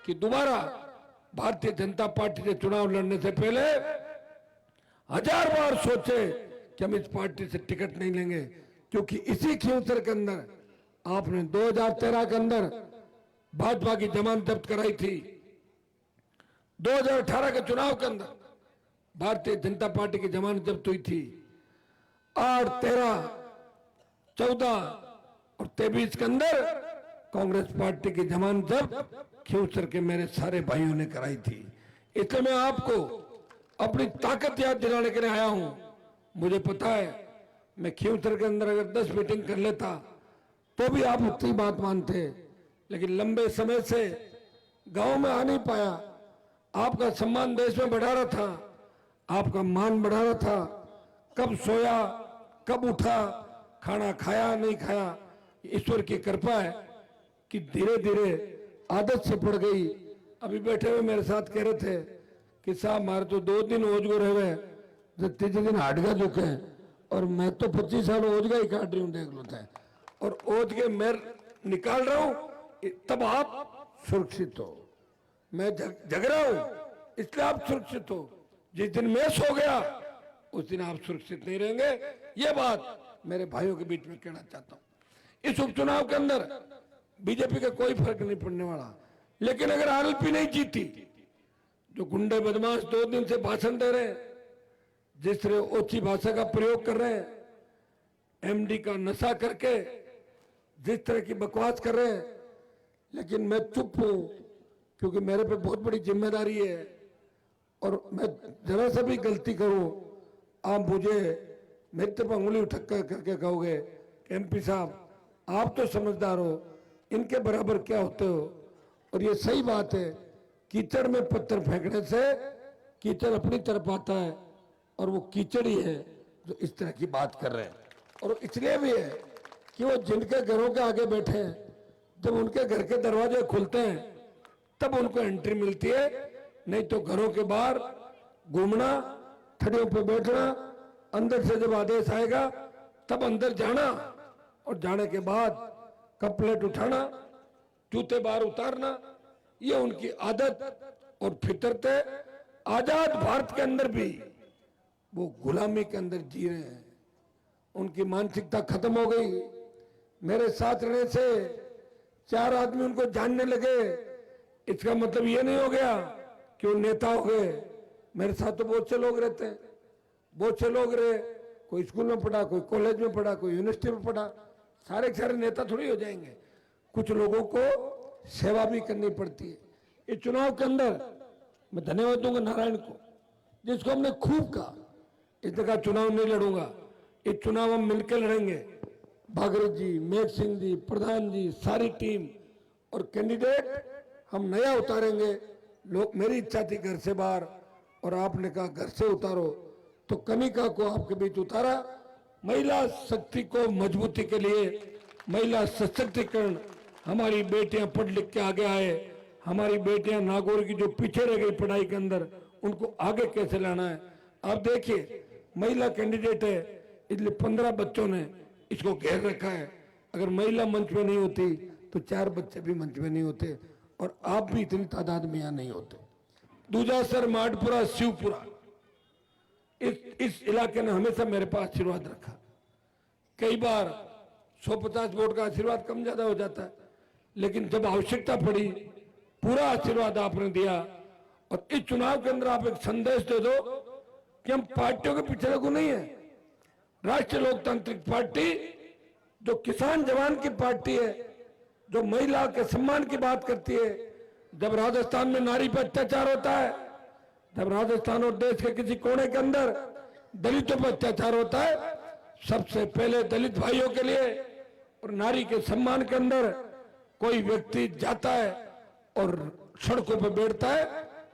कि दोबारा भारतीय जनता पार्टी से चुनाव लड़ने से पहले 1000 बार सोचे कि हम इस पार्टी से टिकट नहीं लेंगे, क्योंकि इसी खींवसर के अंदर आपने 2013 के अंदर भाजपा की जमानत जब्त कराई थी। 2018 के चुनाव के अंदर भारतीय जनता पार्टी की जमानत जब्त हुई थी। 8, 13, 14 और 23 के अंदर कांग्रेस पार्टी की जमानत जब्त खींवसर के मेरे सारे भाइयों ने कराई थी। इसलिए मैं आपको अपनी ताकत याद दिलाने के लिए आया हूं। मुझे पता है मैं खींवसर के अंदर अगर 10 मीटिंग कर लेता तो भी आप उतनी बात मानते, लेकिन लंबे समय से गांव में आ नहीं पाया। आपका सम्मान देश में बढ़ा रहा था, आपका मान बढ़ा रहा था। कब सोया, कब उठा, खाना खाया नहीं खाया, ईश्वर की कृपा है कि धीरे धीरे आदत से पड़ गई। अभी बैठे हुए मेरे साथ कह रहे थे कि साहब मारे तो 2 दिन ओजगो रहे, जब तीसरे दिन हाडगा झुके हैं, और मैं तो 25 साल ओजगा ही काट रही हूँ, देख लो था। और ओज के मैं निकाल रहा हूँ, तब आप सुरक्षित हो। मैं जग रहा हूँ इसलिए आप सुरक्षित हो। जिस दिन मैं सो गया उस दिन आप सुरक्षित नहीं रहेंगे। ये बात मेरे भाइयों के बीच में कहना चाहता हूं। इस उपचुनाव के अंदर बीजेपी का कोई फर्क नहीं पड़ने वाला, लेकिन अगर आरएलपी नहीं जीती, जो गुंडे बदमाश 2 दिन से भाषण दे रहे हैं, जिस तरह ओछी भाषा का प्रयोग कर रहे हैं, एमडी का नशा करके जिस तरह की बकवास कर रहे हैं, लेकिन मैं चुप हूं क्योंकि मेरे पे बहुत बड़ी जिम्मेदारी है। और मैं जरा सा भी गलती करूं, आप मुझे मेरी तरफ उंगली उठा करके कहोगे कि एमपी साहब आप तो समझदार हो, इनके बराबर क्या होते हो। और ये सही बात है, कीचड़ में पत्थर फेंकने से कीचड़ अपनी तरफ आता है, और वो कीचड़ ही है जो इस तरह की बात कर रहे हैं। और इसलिए भी है कि वो जिनके घरों के आगे बैठे हैं, जब उनके घर के दरवाजे खुलते हैं तब उनको एंट्री मिलती है, नहीं तो घरों के बाहर घूमना, ठड़ियों पे बैठना, अंदर से जब आदेश आएगा तब अंदर जाना, और जाने के बाद कप प्लेट उठाना, जूते बाहर उतारना, ये उनकी आदत और फितरत है। आजाद भारत के अंदर भी वो गुलामी के अंदर जी रहे हैं, उनकी मानसिकता खत्म हो गई। मेरे साथ रहने से 4 आदमी उनको जानने लगे, इसका मतलब ये नहीं हो गया कि वो नेता हो गए। मेरे साथ तो बहुत से लोग रहते हैं, बहुत से लोग रहे, कोई स्कूल में पढ़ा, कोई कॉलेज में पढ़ा, कोई यूनिवर्सिटी में पढ़ा, सारे नेता थोड़ी हो जाएंगे। कुछ लोगों को सेवा भी करनी पड़ती है। इस चुनाव के अंदर मैं धन्यवाद दूंगा नारायण को, जिसको हमने खूब कहा इस जगह चुनाव नहीं लड़ूंगा, इस चुनाव हम मिलकर लड़ेंगे। भागीरथ जी, मेघ सिंह जी, प्रधान जी, सारी टीम और कैंडिडेट हम नया उतारेंगे। लोग, मेरी इच्छा थी घर से बाहर, और आपने कहा घर से उतारो, तो कनिका को आपके बीच उतारा। महिला शक्ति को मजबूती के लिए, महिला सशक्तिकरण, हमारी बेटियां पढ़ लिख के आगे आए, हमारी बेटियां नागौर की जो पीछे रह गई पढ़ाई के अंदर, उनको आगे कैसे लाना है। आप देखिए महिला कैंडिडेट है, इसलिए 15 बच्चों ने इसको घेर रखा है। अगर महिला मंच में नहीं होती तो 4 बच्चे भी मंच में नहीं होते, और आप भी इतनी तादाद में यहाँ नहीं होते। दूजासर, माडपुरा, शिवपुरा, इस इलाके ने हमेशा मेरे पास आशीर्वाद रखा। कई बार 150 वोट का आशीर्वाद कम ज्यादा हो जाता है, लेकिन जब आवश्यकता पड़ी पूरा आशीर्वाद आपने दिया। और इस चुनाव के अंदर आप एक संदेश दे दो कि हम पार्टियों के पीछे लगू नहीं है। राष्ट्रीय लोकतांत्रिक पार्टी जो किसान जवान की पार्टी है, जो महिला के सम्मान की बात करती है। जब राजस्थान में नारी पर अत्याचार होता है, जब राजस्थान और देश के किसी कोने के अंदर दलितों पर अत्याचार होता है, सबसे पहले दलित भाइयों के लिए और नारी के सम्मान के अंदर कोई व्यक्ति जाता है और सड़कों पर बैठता है,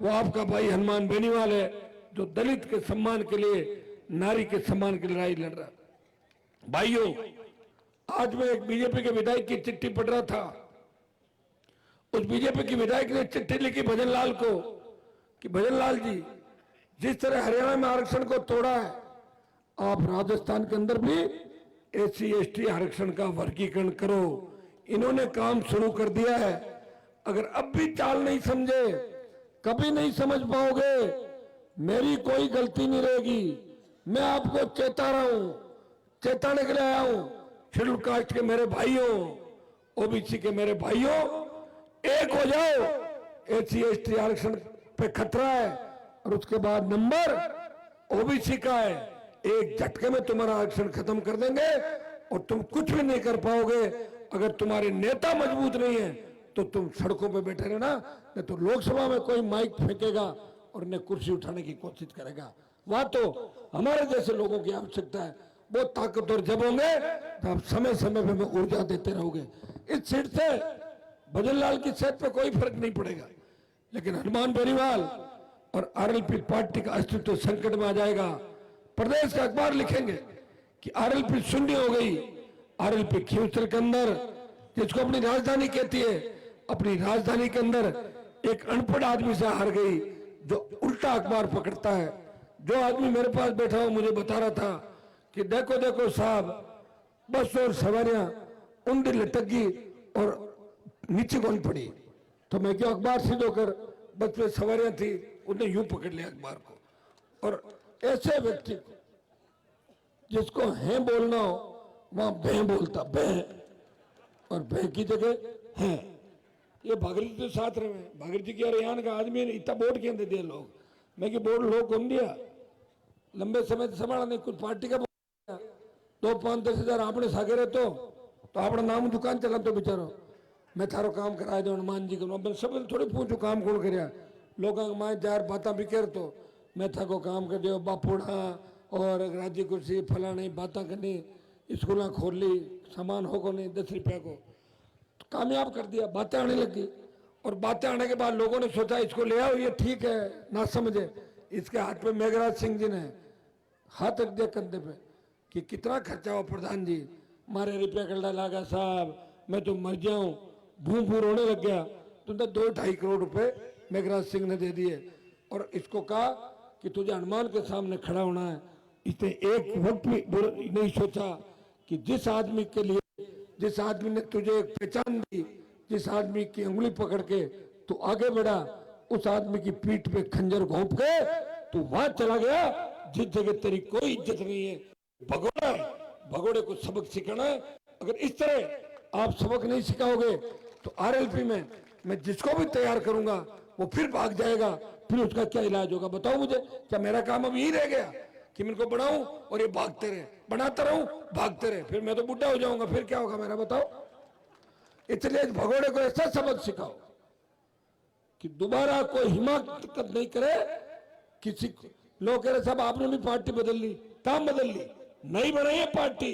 वो आपका भाई हनुमान बेनीवाल है, जो दलित के सम्मान के लिए, नारी के सम्मान की लड़ाई लड़ रहा है। भाइयों, आज मैं एक बीजेपी के विधायक की चिट्ठी पढ़ रहा था। उस बीजेपी की विधायक ने चिट्ठी लिखी भजन लाल को कि भजन लाल जी, जिस तरह हरियाणा में आरक्षण को तोड़ा है, आप राजस्थान के अंदर भी SC ST आरक्षण का वर्गीकरण करो। इन्होंने काम शुरू कर दिया है। अगर अब भी चाल नहीं समझे, कभी नहीं समझ पाओगे। मेरी कोई गलती नहीं रहेगी। मैं आपको चेता रहा हूं, चेताने के लिए आया हूं। शेड्यूल कास्ट के मेरे भाइयों, OBC के मेरे भाइयों, एक हो जाओ। SC ST आरक्षण पे खतरा है, और उसके बाद नंबर OBC का है। एक झटके में तुम्हारा आरक्षण खत्म कर देंगे, और तुम कुछ भी नहीं कर पाओगे। अगर तुम्हारे नेता मजबूत नहीं है तो तुम सड़कों पे बैठे रहना, नहीं तो लोकसभा में कोई माइक फेंकेगा और उन्हें कुर्सी उठाने की कोशिश करेगा। वहां तो हमारे जैसे लोगों की आवश्यकता है। वो ताकतवर जब होंगे तो आप समय समय पे हमें ऊर्जा देते रहोगे। इस सीट से भजन लाल की सेहत पे कोई फर्क नहीं पड़ेगा, लेकिन हनुमान बेनीवाल और RLP पार्टी का अस्तित्व संकट में आ जाएगा। प्रदेश का अखबार लिखेंगे कि RLP शून्य हो गई, आरएलपी खींवसर के अंदर, जिसको अपनी राजधानी कहती है, अपनी राजधानी के अंदर एक अनपढ़ आदमी से हार गई जो उल्टा अखबार पकड़ता है। जो आदमी मेरे पास बैठा हुआ मुझे बता रहा था कि देखो देखो साहब, बस और सवारियां उंडी लटक गई और नीचे कौन पड़ी, तो मैं क्यों अखबार सीध होकर, बस में सवारियां थी, उसने यूं पकड़ लिया अखबार को। और ऐसे व्यक्ति को जिसको है बोलना हो वहां बह बोलता, बह, और बह की जगह है। ये भागीरथी तो साथ रहे, भागीरथी की अरे यहाँ का आदमी ने इतना वोट क्यों दे दिया लोग, मैं कि वोट लोग कौन दिया, लंबे समय से संभाला नहीं, कुछ पार्टी का 2-5-10 हजार आपने सागे रहे तो अपना नाम दुकान चला तो बेचारो, मैं थारो काम कराए दो हनुमान जी को, मैं सब थोड़ी पूछू काम कौन कर लोग माए जार बात बिखेर, तो मैं थाको काम कर दियो बापूड़ा और राजी कुर्सी फलानी बातें करनी, स्कूल खोल ली, सामान हो को नहीं 10 रुपया को, तो कामयाब कर दिया, बातें आने लगी। और बातें आने के बाद लोगों ने सोचा इसको ले आओ, ये ठीक है ना समझे। इसके हाथ पे मेघराज सिंह जी ने हाथ रख दिया कंधे पे कि कितना खर्चा हो प्रधान जी, मारे रुपया कल्ला लागा साहब, मैं तो मर जाऊं, भूं भूं रोने लग गया। तुमने 2-2.5 करोड़ रुपए मेघराज सिंह ने दे दिए और इसको कहा कि तुझे हनुमान के सामने खड़ा होना है। इसने एक वक्त भी नहीं सोचा कि जिस आदमी के लिए, जिस आदमी ने तुझे एक पहचान दी, जिस आदमी की उंगली पकड़ के तू आगे बढ़ा, उस आदमी की पीठ पे खंजर घोंप के तू वहां चला गया जिस जगह तेरी कोई इज्जत नहीं है। भगोड़ा है, भगोड़े को सबक सिखाना है। अगर इस तरह आप सबक नहीं सिखाओगे तो आरएलपी में मैं जिसको भी तैयार करूंगा वो फिर भाग जाएगा, फिर उसका क्या इलाज होगा बताओ मुझे। क्या मेरा काम अब यही रह गया कि मैं इनको बढ़ाऊं और ये भागते रहे, बनाता रहूं भागते रहे, फिर मैं तो बुढ़ा हो जाऊंगा, फिर क्या होगा मेरा बताओ। इसलिए इस भगोड़े को ऐसा सबक सिखाओ कि दोबारा कोई हिम्मत नहीं करे। किसी लोग कह रहे साहब आपने भी पार्टी बदल ली, काम बदल ली, नहीं बनाई है पार्टी,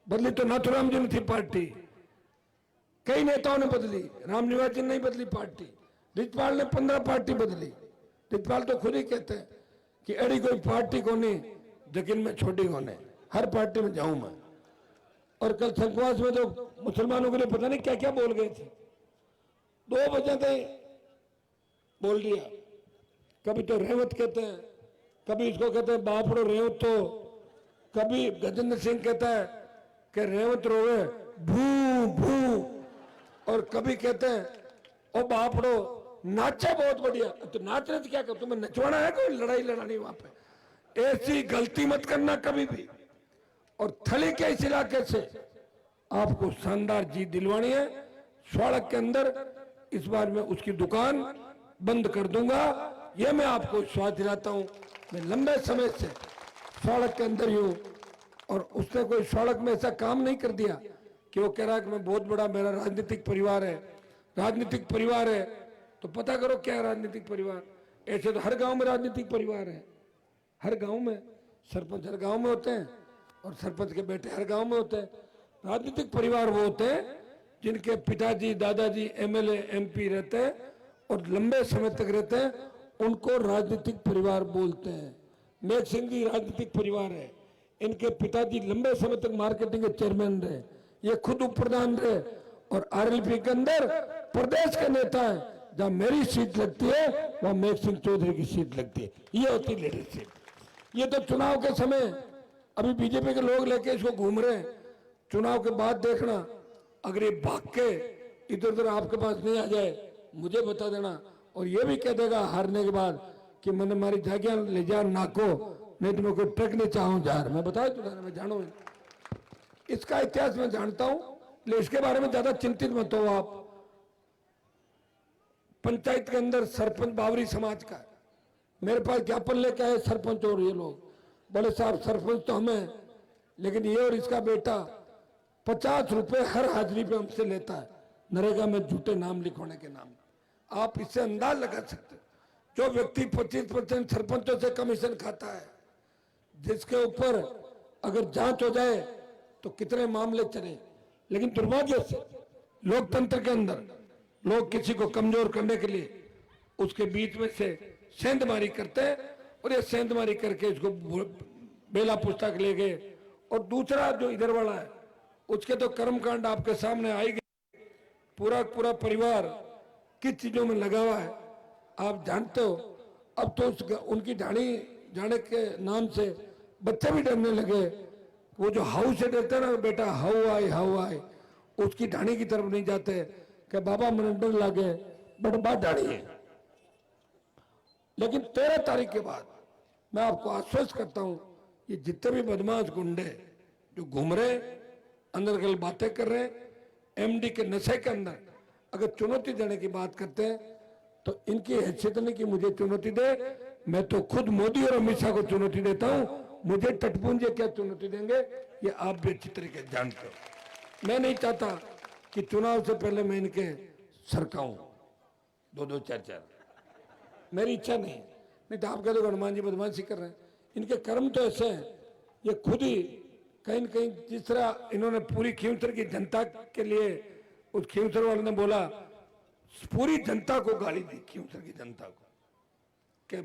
बदली तो नाथुराम जी ने थी पार्टी, कई नेताओं ने बदली, रामनिवास जी ने नहीं बदली पार्टी, रिजपाल ने 15 पार्टी बदली। रिजपाल तो खुद ही कहते हैं कि अड़ी कोई पार्टी को नहीं लेकिन मैं छोटी को नहीं, हर पार्टी में जाऊं मैं। और कल संघवास में तो मुसलमानों के लिए पता नहीं क्या क्या बोल गए थे, 2 बजे थे बोल दिया। कभी तो रेवत कहते हैं, कभी इसको कहते हैं बापड़ो रेवत, तो कभी गजेंद्र सिंह कहता है कि रेवत रोवे भू भू, और कभी कहते हैं ओ बापड़ो नाचे बहुत बढ़िया। तो नाचने से क्या कर, तुम्हें नचवाना है, कोई लड़ाई लड़ानी वहां पे। ऐसी गलती मत करना कभी भी। और थली के इस इलाके से आपको शानदार जीत दिलवानी है। सड़क के अंदर इस बार मैं उसकी दुकान बंद कर दूंगा, यह मैं आपको विश्वास दिलाता हूं। मैं लंबे समय से सड़क के अंदर ही हूं और उसने कोई सड़क में ऐसा काम नहीं कर दिया कि वो कह रहा है कि मैं बहुत बड़ा, मेरा राजनीतिक परिवार है। राजनीतिक परिवार है तो पता करो क्या है राजनीतिक परिवार। ऐसे तो हर गांव में राजनीतिक परिवार है, हर गांव में सरपंच हर गांव में होते हैं और सरपंच के बेटे हर गांव में होते हैं। राजनीतिक परिवार वो होते हैं जिनके पिताजी दादाजी एमएलए एमपी रहते हैं और लंबे समय तक रहते हैं, उनको राजनीतिक परिवार बोलते हैं। मेघ सिंह जी राजनीतिक परिवार है, इनके पिताजी लंबे समय तक मार्केटिंग के चेयरमैन रहे, ये खुद उप प्रधान रहे और आरएलपी के अंदर प्रदेश के नेता है। जहां मेरी सीट लगती है वहां मेघ सिंह चौधरी की सीट लगती है। ये होती लीडरशिप। ये तो चुनाव के समय अभी बीजेपी के लोग लेके इसको घूम रहे हैं, चुनाव के बाद देखना अगर ये भाग के इधर उधर आपके पास नहीं आ जाए मुझे बता देना, और ये भी कह देगा हारने के बाद कि मैंने हमारी जागियां ले जा नाको, नहीं तो मैं कोई ट्रक नहीं चाहूं जा रहा। मैं बताया तुझे, मैं जानू इसका इतिहास मैं जानता हूं, लेकिन इसके बारे में ज्यादा चिंतित मत हो आप। पंचायत के अंदर सरपंच बावरी समाज का है, मेरे पास ज्ञापन लेके आए सरपंच और ये लोग, बोले साहब सरपंच तो हमें, लेकिन ये और इसका बेटा 50 रुपए हर हाजिरी पे हमसे लेता है नरेगा में झूठे नाम लिखवाने के नाम। आप इससे अंदाज लगा सकते हैं जो व्यक्ति 25% सरपंचों से कमीशन खाता है, जिसके ऊपर अगर जांच हो जाए तो कितने मामले चले। लेकिन दुर्भाग्य से लोकतंत्र के अंदर लोग किसी को कमजोर करने के लिए उसके बीच में से सेंधमारी करते हैं और ये सेंधमारी करके इसको बेला पुस्तक ले गए। और दूसरा जो इधर वाला है उसके तो कर्मकांड आपके सामने आई गए। पूरा पूरा परिवार किस चीजों में लगा हुआ है आप जानते हो। अब तो उनकी ढाणी जाने के नाम से बच्चे भी डरने लगे। वो जो हाउ से डरते हैं ना, बेटा हाउ आए, उसकी ढाणी की तरफ नहीं जाते कि बाबा मन डर लागे बड़ा ढाणी है। लेकिन 13 तारीख के बाद मैं आपको आश्वस्त करता हूं, ये जितने भी बदमाश गुंडे जो घूम रहे अंदर गल बातें कर रहे एमडी के नशे के अंदर, अगर चुनौती देने की बात करते हैं तो इनकी हैसियत नहीं कि मुझे चुनौती दे। मैं तो खुद मोदी और अमित शाह को चुनौती देता हूं। मुझे टटपुंजे क्या चुनौती देंगे ये आप भी अच्छी तरीके से जानते हो। मैं नहीं चाहता कि चुनाव से पहले मैं इनके सरकाऊं 2-2 4-4, मेरी इच्छा नहीं तो आप कहते हनुमान जी बदमाशी कर रहे हैं। इनके कर्म तो ऐसे हैं, ये खुद ही कहीं न कहीं जिस तरह इन्होंने पूरी खींवसर की जनता के लिए, उस खींवसर वाले ने बोला पूरी जनता को गाली दी, खींवसर की जनता को कि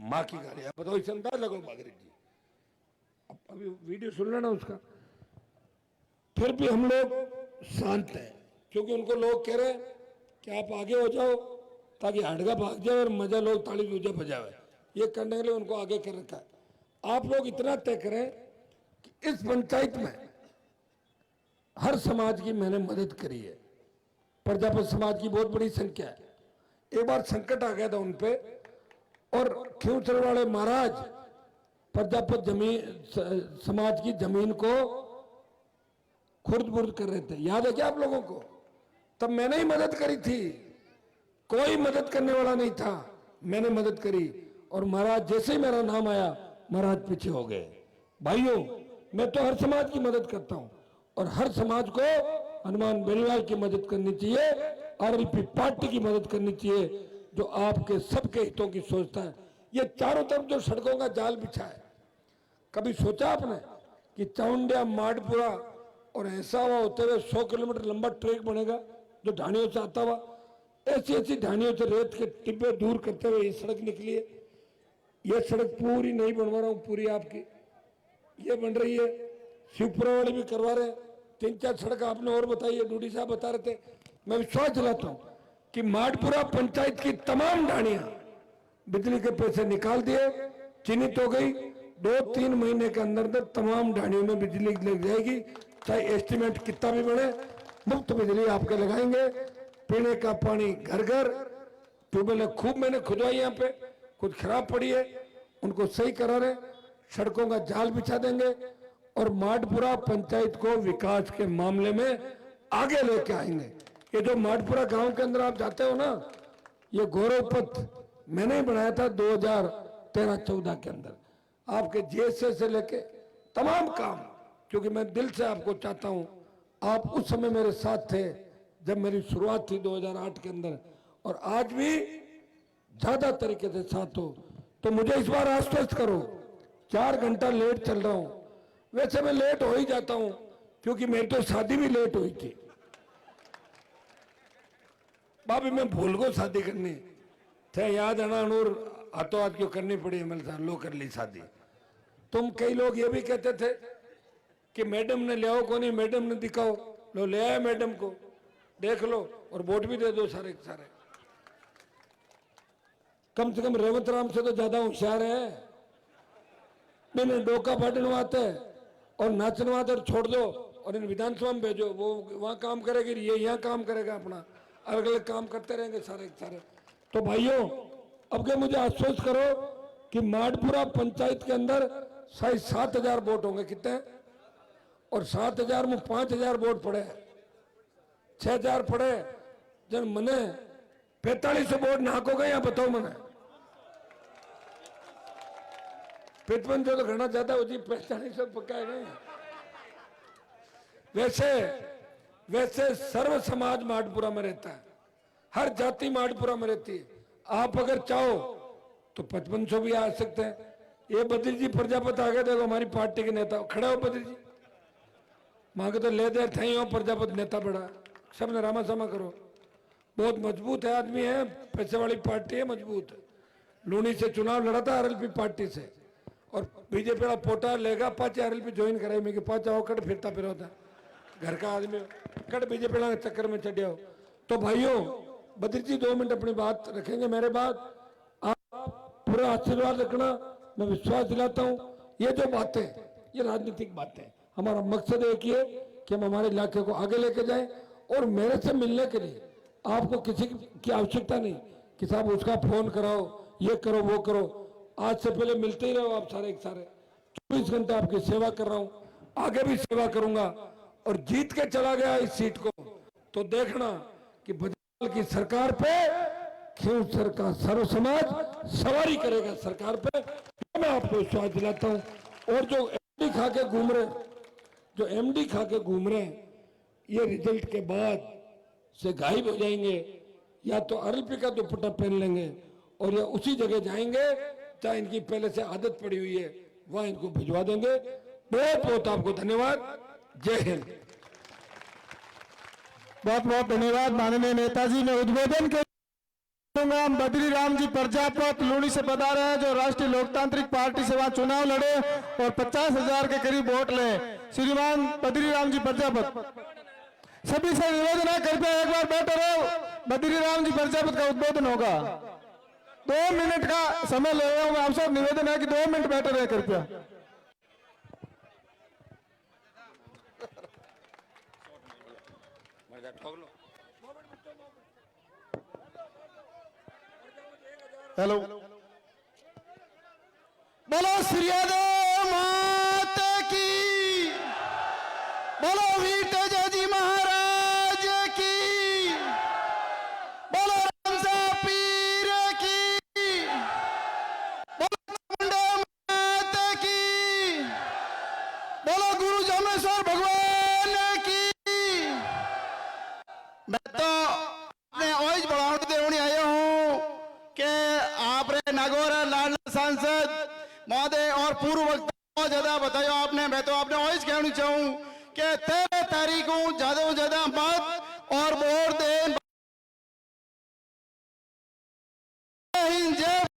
माँ की गाली। आप बताओ इसे अंदाज लगाओ भागीरथ जी। अभी वीडियो सुन लेना उसका। फिर भी हम लोग शांत हैं क्योंकि उनको लोग कह रहे हैं कि आप आगे हो जाओ ताकि हड़गा भाग जाए और मजा लोग ताली दूजा बजावे। ये करने के लिए उनको आगे कर रखा है। आप लोग इतना तय करें कि इस पंचायत में हर समाज की मैंने मदद करी है। प्रजापत समाज की बहुत बड़ी संख्या है। एक बार संकट आ गया था उनपे और खींवसर वाले महाराज प्रजापत जमीन समाज की जमीन को खुर्द बुर्द कर रहे थे। याद है क्या आप लोगों को? तब मैंने ही मदद करी थी, कोई मदद करने वाला नहीं था, मैंने मदद करी। और महाराज जैसे ही मेरा नाम आया महाराज पीछे हो गए। भाइयों मैं तो हर समाज की मदद करता हूं और हर समाज को हनुमान बेनीवाल की मदद करनी चाहिए, आरएलपी पार्टी की मदद करनी चाहिए जो आपके सबके हितों की सोचता है। ये चारों तरफ जो सड़कों का जाल बिछा है, कभी सोचा आपने कि चाउंडिया माडपुरा और ऐसा हुआ होते हुए 100 किलोमीटर लंबा ट्रैक बनेगा जो ढाणियों से आता हुआ, ऐसी ऐसी ढाणियों से रेत के टिब्बे दूर करते हुए ये सड़क निकली है। ये सड़क पूरी नहीं बनवा रहा हूं, पूरी आपकी ये बन रही है। शिवपुरा वाले भी करवा रहे हैं। 3-4 सड़क आपने और बताई है, डूडी साहब बता रहे थे। मैं विश्वास दिलाता हूं कि माडपुरा पंचायत की तमाम ढाणियां बिजली के पैसे निकाल दिए, चिन्हित हो गई। 2-3 महीने के अंदर तमाम ढाणियों में बिजली लग जाएगी, चाहे एस्टिमेट कितना भी बढ़े। मुफ्त बिजली आपके लगाएंगे, पीने का पानी घर घर, ट्यूबवेल खूब मैंने खुदवाई यहाँ पे, कुछ खराब पड़ी है उनको सही करा रहे, सड़कों का जाल बिछा देंगे और माडपुरा पंचायत को विकास के मामले में आगे लेके आएंगे। ये जो माडपुरा गांव के अंदर आप जाते हो ना, ये गौरव पथ मैंने ही बनाया था 2013-14 के अंदर। आपके जीएसए से लेके तमाम काम, क्योंकि मैं दिल से आपको चाहता हूं, आप उस समय मेरे साथ थे जब मेरी शुरुआत थी 2008 के अंदर, और आज भी ज्यादा तरीके से साथ हो। तो मुझे इस बार आश्वस्त करो, 4 घंटा लेट चल रहा हूं। वैसे मैं लेट हो ही जाता हूं क्योंकि मेरी तो शादी भी लेट हुई थी। भाभी मैं भूल गो शादी करनी थे, याद है ना अनूर, हाथों हाथ क्यों करनी पड़ी मेरे साथ, लो कर ली शादी। तुम कई लोग ये भी कहते थे कि मैडम ने ले आओ, को नहीं मैडम ने दिखाओ, लो ले आए मैडम को, देख लो और वोट भी दे दो सारे के सारे। कम से कम रेवंत राम से तो ज्यादा होशियार है। मैंने डोका फाटनवाते और नाचनवाते और छोड़ दो और इन विधानसभा में भेजो, वो वहां काम करेगी, ये यहाँ काम करेगा, अपना अलग अलग काम करते रहेंगे सारे के सारे। तो भाइयों अब के मुझे आश्वस्त करो कि माडपुरा पंचायत के अंदर शायद 7,000 वोट होंगे, कितने, और 7,000 में 5,000 वोट पड़े, 6,000 पड़े। जब मने 4500 वोट नाक हो गए, यहाँ बताओ मने 5500 तो घना ज्यादा हो जी, 4500 पक्का है। वैसे सर्व समाज माडपुरा में रहता है, हर जाति माडपुरा में रहती है। आप अगर चाहो तो 5500 भी आ सकते हैं। ये बद्री जी प्रजापति आ गए, देखो हमारी पार्टी के नेता खड़े हो। बद्री जी मांगे तो ले दे थे हो, प्रजापति नेता बड़ा, सबने रामा सामा करो। बहुत मजबूत है आदमी है, पैसे वाली पार्टी है, मजबूत है। लूनी से चुनाव लड़ा था आरएलपी पार्टी से, और बीजेपी वाला पोटा लेगा 5 आरएलपी ज्वाइन कराई, मैं 5 आवकट फिरता फिर होता घर का आदमी कट बीजेपी के चक्कर में चढ़े हो। तो भाइयों, बद्री जी 2 मिनट अपनी बात रखेंगे मेरे बाद। आप पूरा आशीर्वाद रखना, मैं विश्वास दिलाता हूं। ये जो बातें, ये राजनीतिक बातें, हमारा मकसद एक ही है कि हम हमारे इलाके को आगे लेके जाएं। और मेरे से मिलने के लिए आपको किसी की आवश्यकता नहीं कि साहब उसका फोन कराओ, ये करो, वो करो। आज से पहले मिलते ही रहो आप सारे एक सारे। 24 घंटे आपकी सेवा कर रहा हूं, आगे भी सेवा करूंगा। और जीत के चला गया इस सीट को तो देखना कि बजरंग की सरकार पे क्यों सरकार सर्व समाज सवारी करेगा सरकार पे, मैं आपको विश्वास दिलाता हूं। और जो एमडी खा के घूम रहे हैं, ये रिजल्ट के बाद से गायब हो जाएंगे, या तो आरएलपी का दुपट्टा पहन लेंगे और या उसी जगह जाएंगे जहां इनकी पहले से आदत पड़ी हुई है, वहां इनको भिजवा देंगे। बहुत बहुत आपको धन्यवाद। जय हिंद। बहुत बहुत धन्यवाद माननीय नेताजी। ने उद्बोधन के हम बद्री राम जी प्रजापत लूणी से पधारे हैं, जो राष्ट्रीय लोकतांत्रिक पार्टी से वहां चुनाव लड़े और 50,000 के करीब वोट ले। श्रीमान बद्री राम जी प्रजापत, सभी से निवेदन है कृपया एक बार बैठे रहो। बद्री राम जी प्रजापत का उद्बोधन होगा। 2 मिनट का समय ले रहा हूं मैं, आपसे निवेदन है कि 2 मिनट बैठे रहे कृपया। हेलो, बोलो श्री यादव माता की, बोलो वीर जी महाराज की, बोलो रामसा पीर की, बोलो चामुंडा माता की, बोलो गुरु जामेश्वर भगवान की। मैं तो अपने ओइज बढ़ाने देवनी आया हूँ कि आप रे नागौर लाडला सांसद महोदय और पूर्व वक्ता बहुत ज्यादा बताया आपने। मैं तो आपने ओइज कहना चाहूँ कि 13 तारीख को ज्यादा से ज्यादा मत और वोट दें। जय हिंद, जय